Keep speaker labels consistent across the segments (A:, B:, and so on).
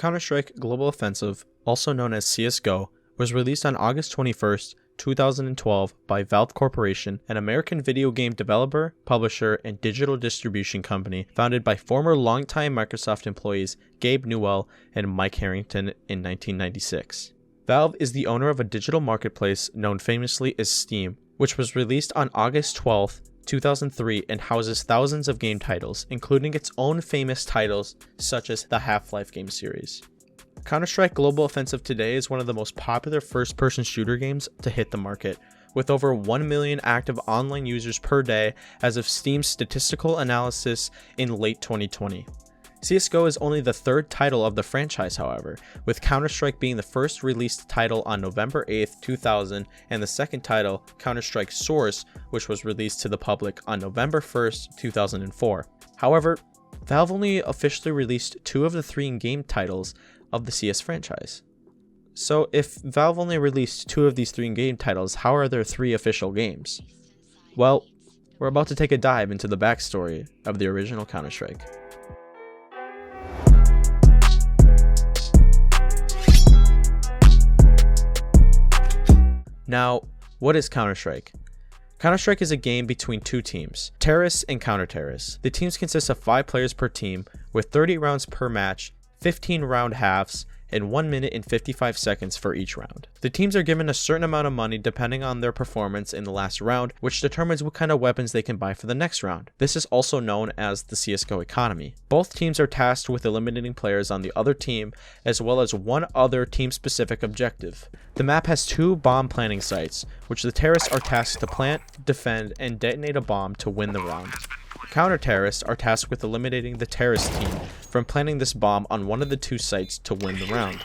A: Counter-Strike Global Offensive, also known as CSGO, was released on August 21st, 2012 by Valve Corporation, an American video game developer, publisher, and digital distribution company founded by former longtime Microsoft employees Gabe Newell and Mike Harrington in 1996. Valve is the owner of a digital marketplace known famously as Steam, which was released on August 12th, 2003 and houses thousands of game titles, including its own famous titles such as the Half-Life game series. Counter-Strike Global Offensive today is one of the most popular first-person shooter games to hit the market, with over 1 million active online users per day as of Steam's statistical analysis in late 2020. CSGO is only the third title of the franchise, however, with Counter-Strike being the first released title on November 8th, 2000, and the second title, Counter-Strike Source, which was released to the public on November 1st, 2004. However, Valve only officially released 2 of the 3 in-game titles of the CS franchise. So if Valve only released 2 of these 3 in-game titles, how are there 3 official games? Well, we're about to take a dive into the backstory of the original Counter-Strike. Now, what is Counter-Strike? Counter-Strike is a game between 2 teams, terrorists and counter-terrorists. The teams consist of 5 players per team, with 30 rounds per match, 15 round halves, and 1 minute and 55 seconds for each round. The teams are given a certain amount of money depending on their performance in the last round, which determines what kind of weapons they can buy for the next round. This is also known as the CSGO economy. Both teams are tasked with eliminating players on the other team, as well as one other team-specific objective. The map has 2 bomb planting sites, which the terrorists are tasked to plant, defend, and detonate a bomb to win the round. Counter-terrorists are tasked with eliminating the terrorist team from planting this bomb on one of the 2 sites to win the round.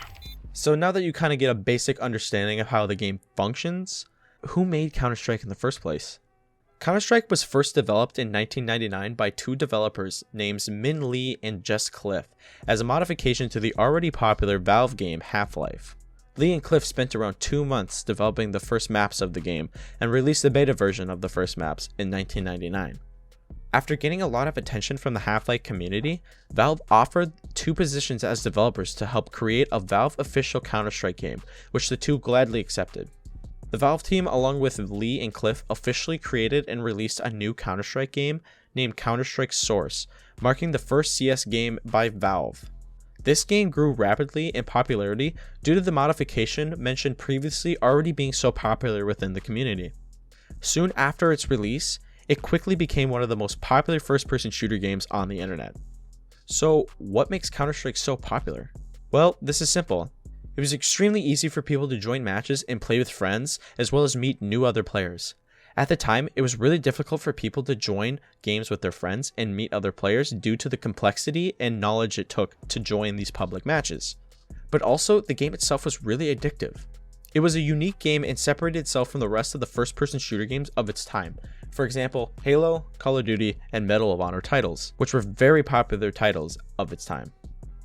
A: So now that you kind of get a basic understanding of how the game functions, who made Counter-Strike in the first place? Counter-Strike was first developed in 1999 by 2 developers named Min Lee and Jess Cliff as a modification to the already popular Valve game Half-Life. Lee and Cliff spent around 2 months developing the first maps of the game and released the beta version of the first maps in 1999. After getting a lot of attention from the Half-Life community, Valve offered 2 positions as developers to help create a Valve official Counter-Strike game, which the 2 gladly accepted. The Valve team, along with Lee and Cliff, officially created and released a new Counter-Strike game named Counter-Strike Source, marking the first CS game by Valve. This game grew rapidly in popularity due to the modification mentioned previously already being so popular within the community. Soon after its release, it quickly became one of the most popular first-person shooter games on the internet. So, what makes Counter-Strike so popular? Well, this is simple. It was extremely easy for people to join matches and play with friends, as well as meet new other players. At the time, it was really difficult for people to join games with their friends and meet other players due to the complexity and knowledge it took to join these public matches. But also, the game itself was really addictive. It was a unique game and separated itself from the rest of the first-person shooter games of its time. For example, Halo, Call of Duty, and Medal of Honor titles, which were very popular titles of its time.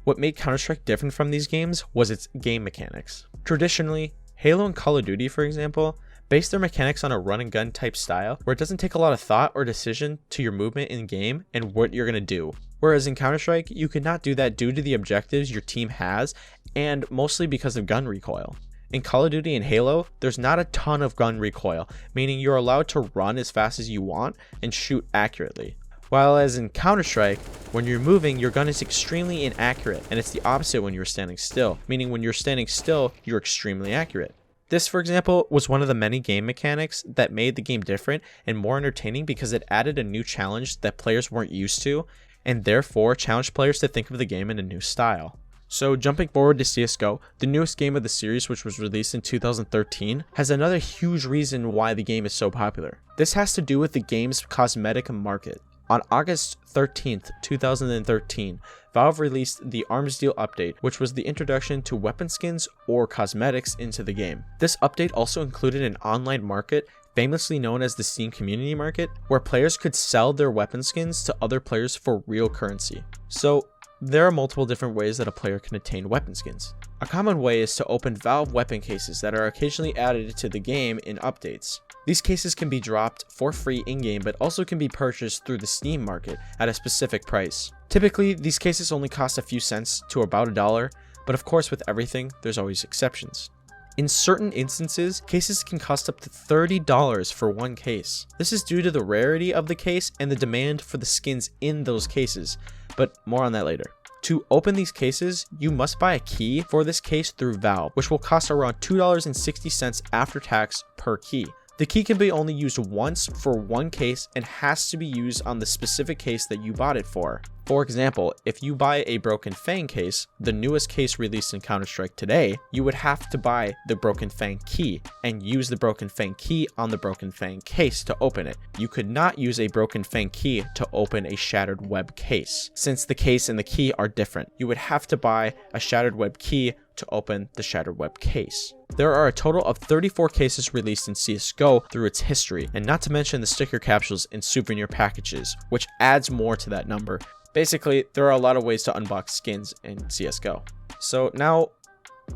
A: What made Counter-Strike different from these games was its game mechanics. Traditionally, Halo and Call of Duty, for example, base their mechanics on a run-and-gun type style where it doesn't take a lot of thought or decision to your movement in game and what you're going to do. Whereas in Counter-Strike, you could not do that due to the objectives your team has and mostly because of gun recoil. In Call of Duty and Halo, there's not a ton of gun recoil, meaning you're allowed to run as fast as you want and shoot accurately. While as in Counter-Strike, when you're moving, your gun is extremely inaccurate, and it's the opposite when you're standing still, meaning when you're standing still, you're extremely accurate. This, for example, was one of the many game mechanics that made the game different and more entertaining because it added a new challenge that players weren't used to, and therefore challenged players to think of the game in a new style. So jumping forward to CSGO, the newest game of the series, which was released in 2013, has another huge reason why the game is so popular. This has to do with the game's cosmetic market. On August 13th, 2013, Valve released the Arms Deal update, which was the introduction to weapon skins or cosmetics into the game. This update also included an online market, famously known as the Steam Community Market, where players could sell their weapon skins to other players for real currency. So, there are multiple different ways that a player can obtain weapon skins. A common way is to open Valve weapon cases that are occasionally added to the game in updates. These cases can be dropped for free in-game, but also can be purchased through the Steam market at a specific price. Typically, these cases only cost a few cents to about $1, but of course with everything, there's always exceptions. In certain instances, cases can cost up to $30 for one case. This is due to the rarity of the case and the demand for the skins in those cases, but more on that later. To open these cases, you must buy a key for this case through Valve, which will cost around $2.60 after tax per key. The key can be only used once for one case and has to be used on the specific case that you bought it for. For example, if you buy a Broken Fang case, the newest case released in Counter-Strike today, you would have to buy the Broken Fang key and use the Broken Fang key on the Broken Fang case to open it. You could not use a Broken Fang key to open a Shattered Web case. Since the case and the key are different, you would have to buy a Shattered Web key to open the Shattered Web case. There are a total of 34 cases released in CSGO through its history, and not to mention the sticker capsules and souvenir packages, which adds more to that number. Basically, there are a lot of ways to unbox skins in CSGO. So now,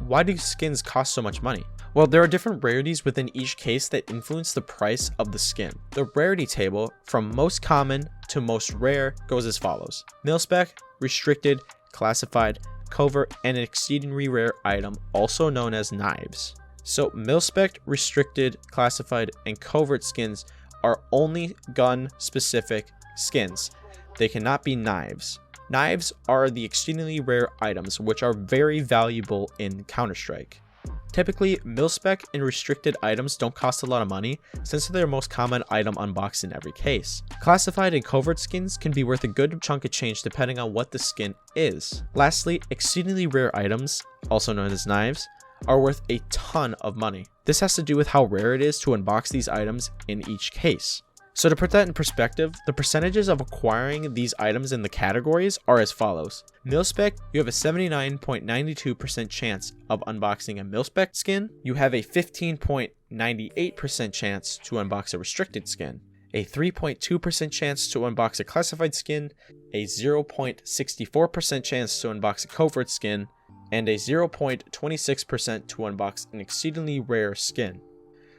A: why do skins cost so much money? Well, there are different rarities within each case that influence the price of the skin. The rarity table, from most common to most rare, goes as follows: mil-spec, restricted, classified, covert, and an exceedingly rare item, also known as knives. So mil-spec, restricted, classified, and covert skins are only gun-specific skins. They cannot be knives. Knives are the exceedingly rare items, which are very valuable in Counter-Strike. Typically, mil-spec and restricted items don't cost a lot of money since they're the most common item unboxed in every case. Classified and covert skins can be worth a good chunk of change depending on what the skin is. Lastly, exceedingly rare items, also known as knives, are worth a ton of money. This has to do with how rare it is to unbox these items in each case. So to put that in perspective, the percentages of acquiring these items in the categories are as follows. Mil-spec, you have a 79.92% chance of unboxing a mil-spec skin. You have a 15.98% chance to unbox a restricted skin, a 3.2% chance to unbox a classified skin, a 0.64% chance to unbox a covert skin, and a 0.26% to unbox an exceedingly rare skin.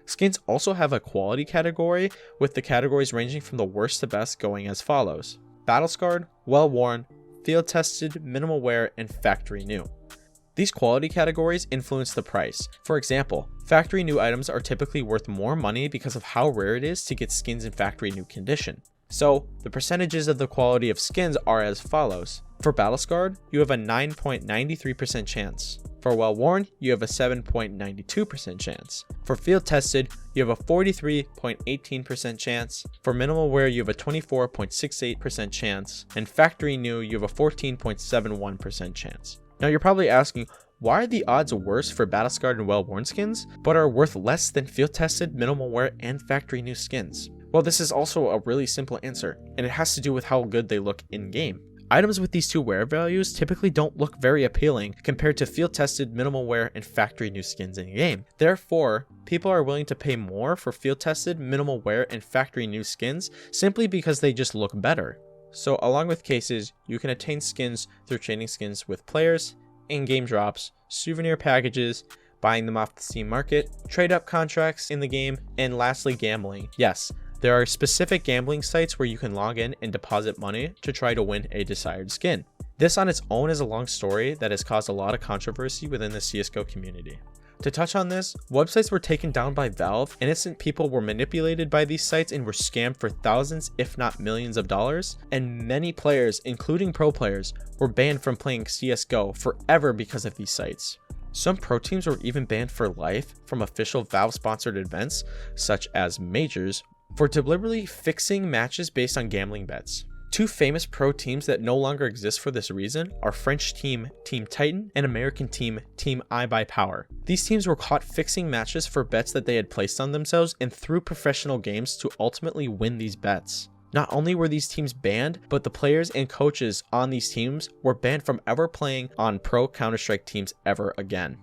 A: Skins also have a quality category, with the categories ranging from the worst to best going as follows: battle scarred, well worn, field tested, minimal wear, and factory new. These quality categories influence the price. For example, factory new items are typically worth more money because of how rare it is to get skins in factory new condition. So the percentages of the quality of skins are as follows. For battle scarred, you have a 9.93% chance. For well worn, you have a 7.92% chance. For field tested, you have a 43.18% chance. For minimal wear, you have a 24.68% chance. And factory new, you have a 14.71% chance. Now you're probably asking, why are the odds worse for battle scarred and well worn skins, but are worth less than field tested, minimal wear, and factory new skins? Well, this is also a really simple answer, and it has to do with how good they look in game. Items with these two wear values typically don't look very appealing compared to field tested, minimal wear, and factory new skins in game. Therefore, people are willing to pay more for field tested, minimal wear, and factory new skins simply because they just look better. So along with cases, you can attain skins through trading skins with players, in-game drops, souvenir packages, buying them off the Steam market, trade-up contracts in the game, and lastly, gambling. Yes, there are specific gambling sites where you can log in and deposit money to try to win a desired skin. This on its own is a long story that has caused a lot of controversy within the CSGO community. To touch on this, websites were taken down by Valve, innocent people were manipulated by these sites and were scammed for thousands if not millions of dollars, and many players, including pro players, were banned from playing CSGO forever because of these sites. Some pro teams were even banned for life from official Valve sponsored events, such as majors, for deliberately fixing matches based on gambling bets. Two famous pro teams that no longer exist for this reason are French team Team Titan and American team Team iBuyPower. These teams were caught fixing matches for bets that they had placed on themselves and through professional games to ultimately win these bets. Not only were these teams banned, but the players and coaches on these teams were banned from ever playing on pro Counter-Strike teams ever again.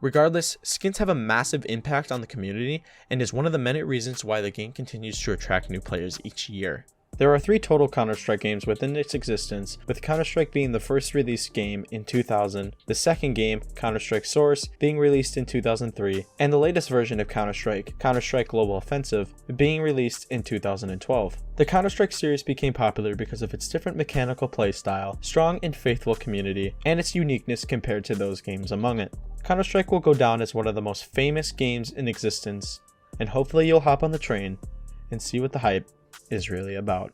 A: Regardless, skins have a massive impact on the community and is one of the many reasons why the game continues to attract new players each year. There are 3 total Counter-Strike games within its existence, with Counter-Strike being the first released game in 2000, the second game, Counter-Strike Source, being released in 2003, and the latest version of Counter-Strike, Counter-Strike Global Offensive, being released in 2012. The Counter-Strike series became popular because of its different mechanical playstyle, strong and faithful community, and its uniqueness compared to those games among it. Counter-Strike will go down as one of the most famous games in existence, and hopefully you'll hop on the train and see what the hype is really about.